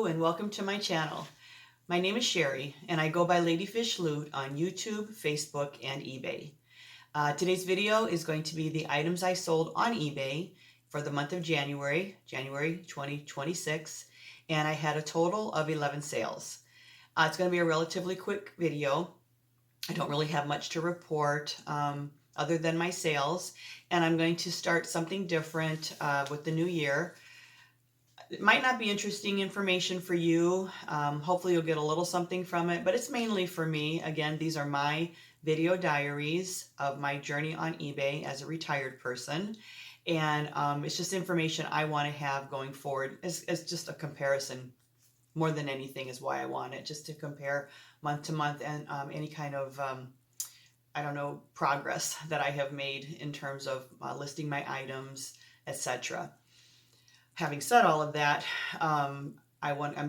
Hello and welcome to my channel. My name is Sherry and I go by Ladyfish Loot on YouTube, Facebook, and eBay. Today's video is going to be the items I sold on eBay for the month of January 2026, and I had a total of 11 sales. It's going to be a relatively quick video. I don't really have much to report other than my sales, and I'm going to start something different with the new year. It might not be interesting information for you. Hopefully you'll get a little something from it, but it's mainly for me. Again, these are my video diaries of my journey on eBay as a retired person. And it's just information I want to have going forward as just a comparison. More than anything is why I want it, just to compare month to month and any kind of, I don't know, progress that I have made in terms of listing my items, etc. Having said all of that, I'm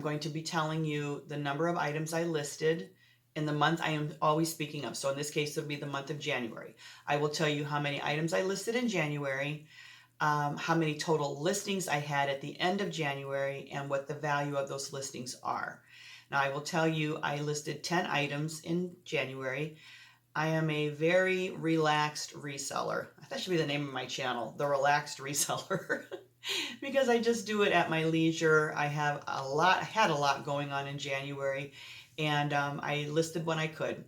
going to be telling you the number of items I listed in the month I am always speaking of. So in this case, it'll be the month of January. I will tell you how many items I listed in January, how many total listings I had at the end of January, and what the value of those listings are. Now, I will tell you I listed 10 items in January. I am a very relaxed reseller. That should be the name of my channel, The Relaxed Reseller. Because I just do it at my leisure. I had a lot going on in January, and I listed when I could.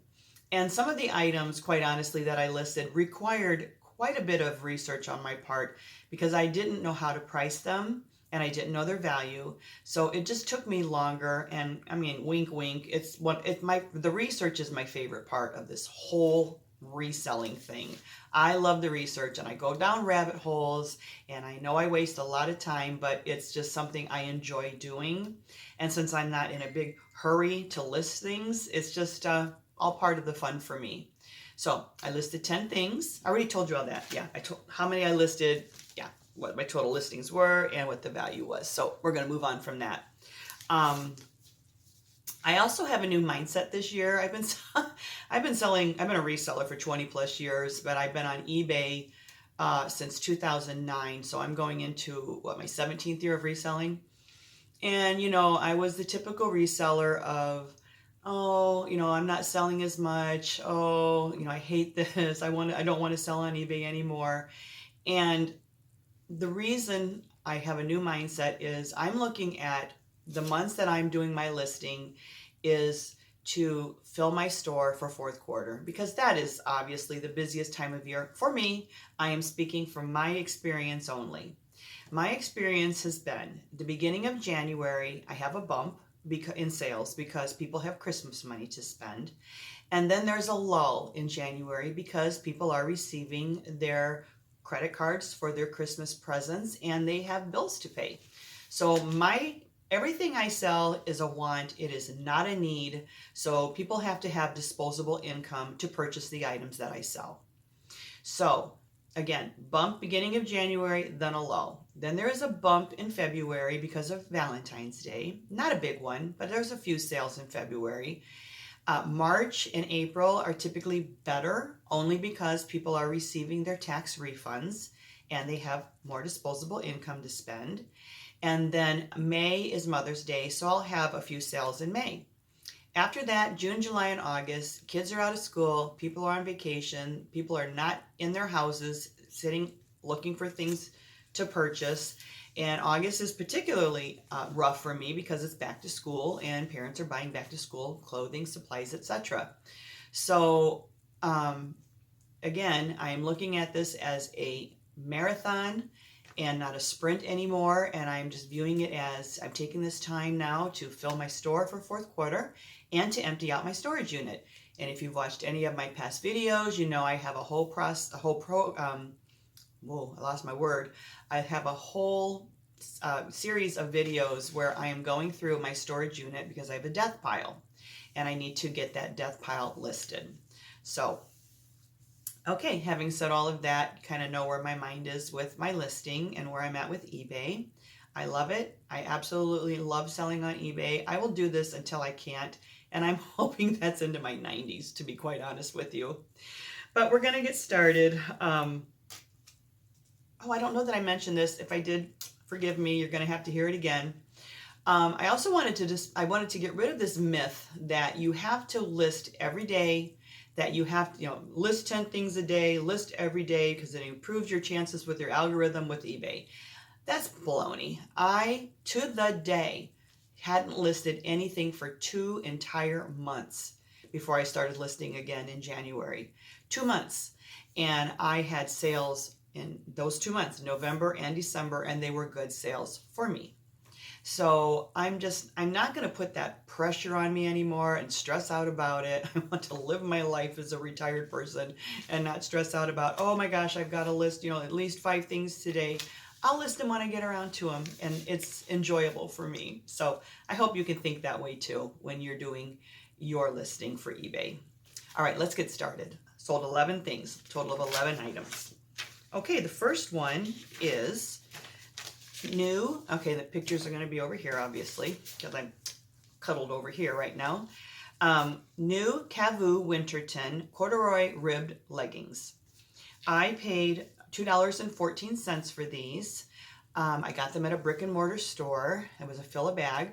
And some of the items, quite honestly, that I listed required quite a bit of research on my part because I didn't know how to price them and I didn't know their value. So it just took me longer. And I mean, wink, wink. The research is my favorite part of this whole reselling thing. I love the research and I go down rabbit holes, and I know I waste a lot of time, but it's just something I enjoy doing. And since I'm not in a big hurry to list things, it's just all part of the fun for me. So I listed 10 things. I already told you all that. Yeah, I told how many I listed. Yeah, what my total listings were and what the value was. So we're going to move on from that. I also have a new mindset this year. I've been selling. I've been a reseller for 20 plus years, but I've been on eBay since 2009. So I'm going into my 17th year of reselling. And I was the typical reseller of, oh, I'm not selling as much. Oh, I hate this. I don't want to sell on eBay anymore. And the reason I have a new mindset is I'm looking at the months that I'm doing my listing is to fill my store for fourth quarter, because that is obviously the busiest time of year for me. I am speaking from my experience only. My experience has been the beginning of January, I have a bump in sales because people have Christmas money to spend. And then there's a lull in January because people are receiving their credit cards for their Christmas presents and they have bills to pay. So everything I sell is a want. It is not a need. So people have to have disposable income to purchase the items that I sell. So again, bump beginning of January, then a lull. Then there is a bump in February because of Valentine's Day. Not a big one, but there's a few sales in February. March and April are typically better only because people are receiving their tax refunds and they have more disposable income to spend. And then May is Mother's Day, so I'll have a few sales in May. After that, June, July, and August, kids are out of school, people are on vacation, people are not in their houses sitting looking for things to purchase. And August is particularly rough for me because it's back to school and parents are buying back to school clothing, supplies, etc. So again, I am looking at this as a marathon and not a sprint anymore. And I'm just viewing it as I'm taking this time now to fill my store for fourth quarter and to empty out my storage unit. And if you've watched any of my past videos, you know I have I have a whole series of videos where I am going through my storage unit because I have a death pile and I need to get that death pile listed. So okay, having said all of that, kind of know where my mind is with my listing and where I'm at with eBay. I love it. I absolutely love selling on eBay. I will do this until I can't, and I'm hoping that's into my 90s, to be quite honest with you. But we're going to get started. Oh, I don't know that I mentioned this. If I did, forgive me. You're going to have to hear it again. I also wanted to I wanted to get rid of this myth that you have to list every day, that you have to, list 10 things a day, list every day because it improves your chances with your algorithm with eBay. That's baloney. I, to the day, hadn't listed anything for 2 entire months before I started listing again in January. 2 months. And I had sales in those 2 months, November and December, and they were good sales for me. So I'm not going to put that pressure on me anymore and stress out about it. I want to live my life as a retired person and not stress out about, oh my gosh, I've got to list, at least 5 things today. I'll list them when I get around to them, and it's enjoyable for me. So I hope you can think that way too when you're doing your listing for eBay. All right, let's get started. Sold 11 things, total of 11 items. Okay, the first one is new. Okay, the pictures are going to be over here, obviously, because I'm cuddled over here right now. New Cavu Winterton corduroy ribbed leggings. I paid $2.14 for these. I got them at a brick and mortar store. It was a fill-a-bag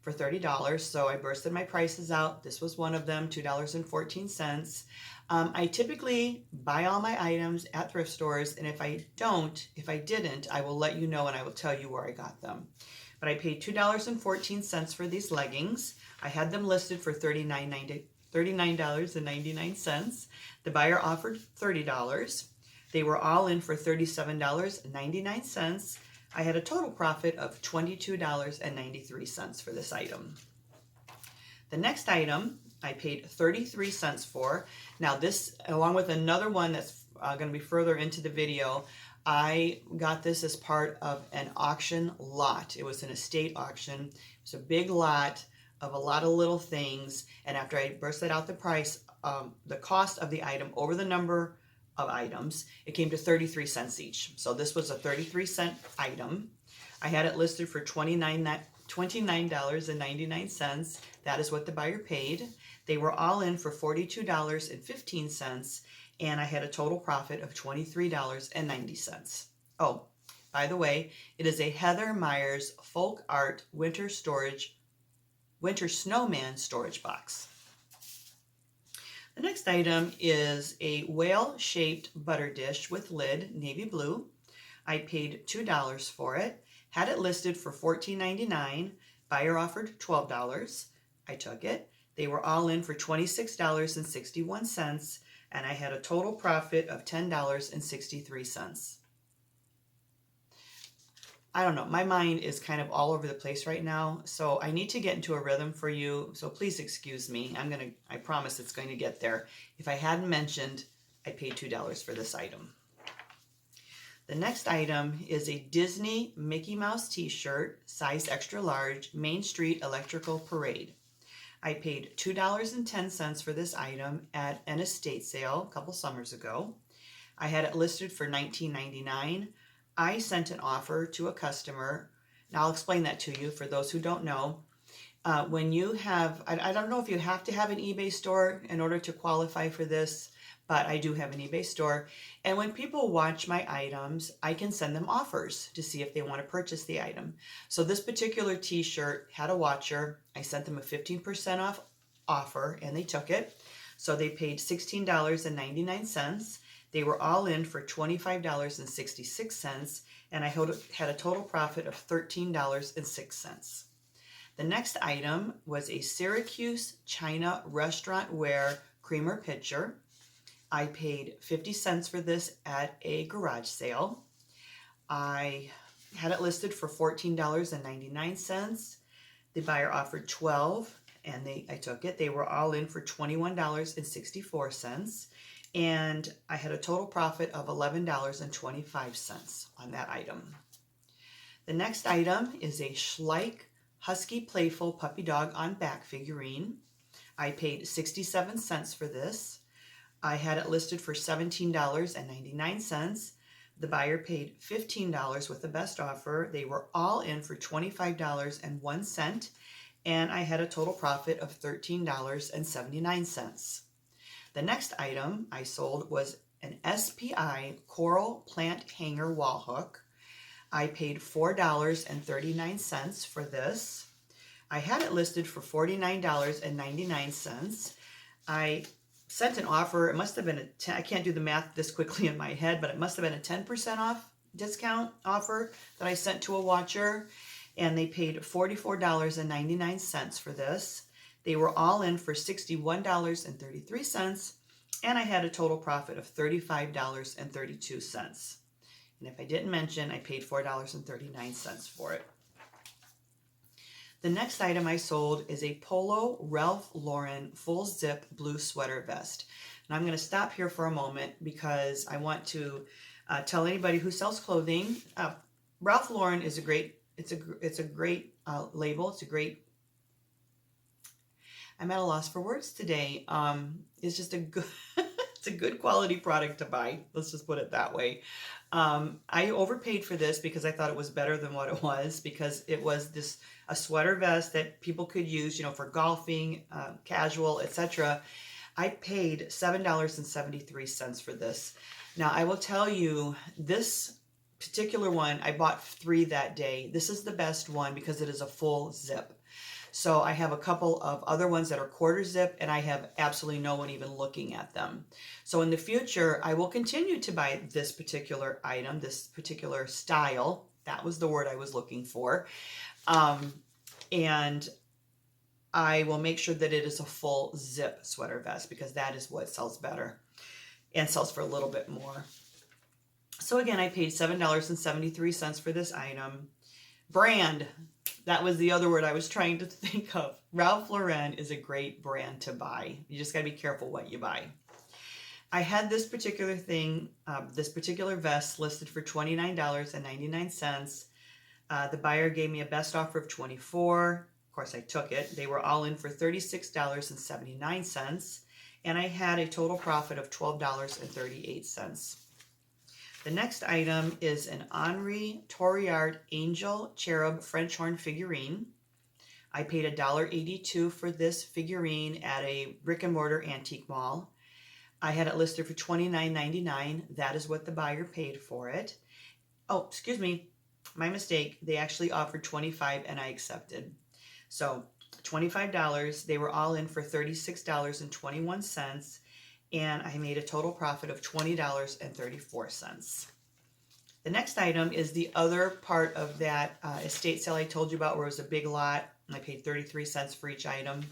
for $30, so I bursted my prices out. This was one of them, $2.14. I typically buy all my items at thrift stores, and if I didn't, I will let you know and I will tell you where I got them. But I paid $2.14 for these leggings. I had them listed for $39.99. The buyer offered $30. They were all in for $37.99. I had a total profit of $22.93 for this item. The next item I paid 33 cents for. Now this, along with another one that's going to be further into the video, I got this as part of an auction lot. It was an estate auction. It was a big lot of a lot of little things, and after I bursted out the price, the cost of the item over the number of items, it came to 33 cents each. So this was a 33-cent item. I had it listed for $29.99. That is what the buyer paid. They were all in for $42.15, and I had a total profit of $23.90. Oh, by the way, it is a Heather Myers Folk Art Winter Snowman storage box. The next item is a whale-shaped butter dish with lid, navy blue. I paid $2 for it. Had it listed for $14.99. Buyer offered $12. I took it. They were all in for $26.61, and I had a total profit of $10.63. I don't know, my mind is kind of all over the place right now, so I need to get into a rhythm for you, so please excuse me. I promise it's going to get there. If I hadn't mentioned, I paid $2 for this item. The next item is a Disney Mickey Mouse t-shirt, size extra large, Main Street Electrical Parade. I paid $2.10 for this item at an estate sale a couple summers ago. I had it listed for $19.99. I sent an offer to a customer. Now I'll explain that to you for those who don't know. When you have, I don't know if you have to have an eBay store in order to qualify for this, but I do have an eBay store. And when people watch my items, I can send them offers to see if they want to purchase the item. So this particular t-shirt had a watcher. I sent them a 15% off offer, and they took it. So they paid $16.99. They were all in for $25.66, and I had a total profit of $13.06. The next item was a Syracuse China restaurant ware creamer pitcher. I paid 50 cents for this at a garage sale. I had it listed for $14.99. The buyer offered $12, and I took it. They were all in for $21.64. And I had a total profit of $11.25 on that item. The next item is a Schleich Husky Playful Puppy Dog on Back figurine. I paid 67 cents for this. I had it listed for $17.99. The buyer paid $15 with the best offer. They were all in for $25.01, and I had a total profit of $13.79. The next item I sold was an SPI Coral Plant Hanger Wall Hook. I paid $4.39 for this. I had it listed for $49.99. I sent an offer. It must have been I can't do the math this quickly in my head, but it must have been a 10% off discount offer that I sent to a watcher, and they paid $44.99 for this. They were all in for $61.33, and I had a total profit of $35.32. And if I didn't mention, I paid $4.39 for it. The next item I sold is a Polo Ralph Lauren full zip blue sweater vest. And I'm going to stop here for a moment because I want to tell anybody who sells clothing, Ralph Lauren is a great, it's a great label. It's a great, I'm at a loss for words today. It's just a good, it's a good quality product to buy. Let's just put it that way. I overpaid for this because I thought it was better than what it was, because it was a sweater vest that people could use, you know, for golfing, casual, etc. I paid $7.73 for this. Now, I will tell you, this particular one, I bought 3 that day. This is the best one because it is a full zip. So I have a couple of other ones that are quarter zip, and I have absolutely no one even looking at them. So in the future, I will continue to buy this particular item, this particular style. That was the word I was looking for. And I will make sure that it is a full zip sweater vest, because that is what sells better and sells for a little bit more. So again, I paid $7.73 for this item. Brand, that was the other word I was trying to think of. Ralph Lauren is a great brand to buy. You just got to be careful what you buy. I had this particular thing, this particular vest listed for $29.99. The buyer gave me a best offer of $24. Of course, I took it. They were all in for $36.79, and I had a total profit of $12.38. The next item is an Henri Toriart Angel Cherub French horn figurine. I paid $1.82 for this figurine at a brick and mortar antique mall. I had it listed for $29.99. That is what the buyer paid for it. Oh, excuse me, my mistake. They actually offered $25 and I accepted. So $25. They were all in for $36.21. And I made a total profit of $20.34. The next item is the other part of that estate sale I told you about, where it was a big lot, and I paid 33 cents for each item.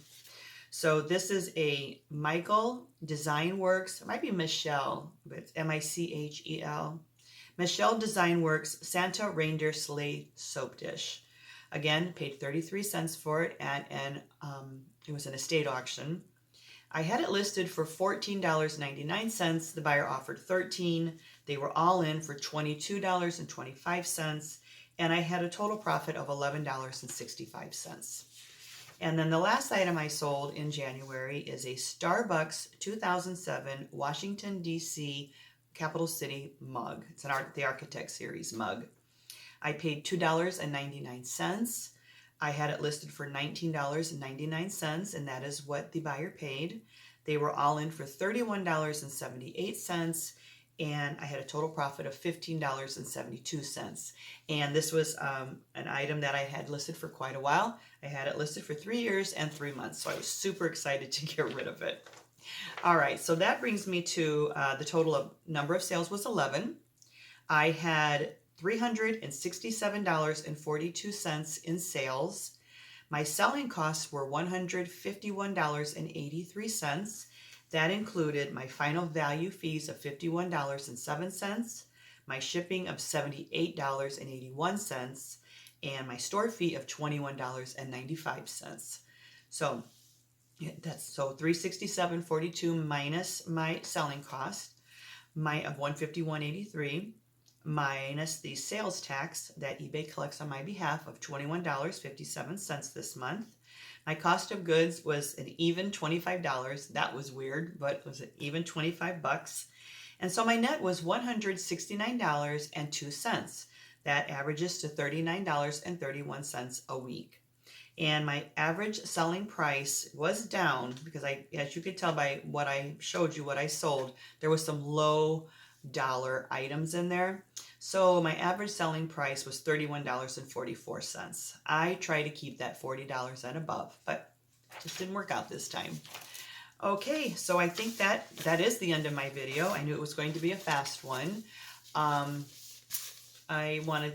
So this is a Michael Design Works, it might be Michelle, but it's Michel. Michelle Design Works Santa Reindeer Sleigh Soap Dish. Again, paid 33 cents for it, and it was an estate auction. I had it listed for $14.99. The buyer offered $13. They were all in for $22.25, and I had a total profit of $11.65. And then the last item I sold in January is a Starbucks 2007 Washington, D.C. Capital City mug. It's the Architect Series mug. I paid $2.99. I had it listed for $19.99, and that is what the buyer paid. They were all in for $31.78, and I had a total profit of $15.72. And this was an item that I had listed for quite a while. I had it listed for 3 years and 3 months, so I was super excited to get rid of it. All right, so that brings me to the total of number of sales was 11. I had $367.42 in sales. My selling costs were $151.83. That included my final value fees of $51.07, my shipping of $78.81, and my store fee of $21.95. So that's $367.42 minus my selling cost, of $151.83. Minus the sales tax that eBay collects on my behalf of $21.57 this month. My cost of goods was an even $25. That was weird, but it was an even $25. And so my net was $169.02. That averages to $39.31 a week. And my average selling price was down because as you could tell by what I showed you, what I sold, there was some low items in there. So my average selling price was $31.44. I try to keep that $40 and above, but it just didn't work out this time. Okay, so I think that is the end of my video. I knew it was going to be a fast one. I want to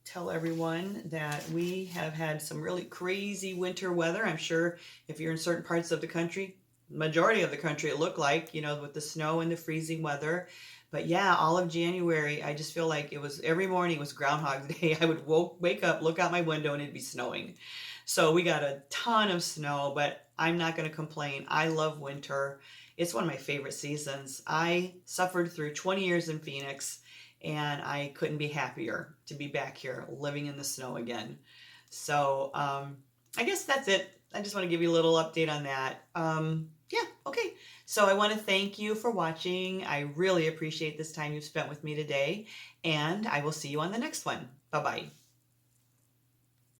tell everyone that we have had some really crazy winter weather. I'm sure if you're in certain parts of the country, majority of the country it looked like, you know, with the snow and the freezing weather. But yeah, all of January, I just feel like it was every morning was Groundhog Day. I would wake up, look out my window, and it'd be snowing. So we got a ton of snow, but I'm not going to complain. I love winter. It's one of my favorite seasons. I suffered through 20 years in Phoenix, and I couldn't be happier to be back here living in the snow again. So I guess that's it. I just want to give you a little update on that. Yeah, okay. So I want to thank you for watching. I really appreciate this time you've spent with me today, and I will see you on the next one. Bye-bye.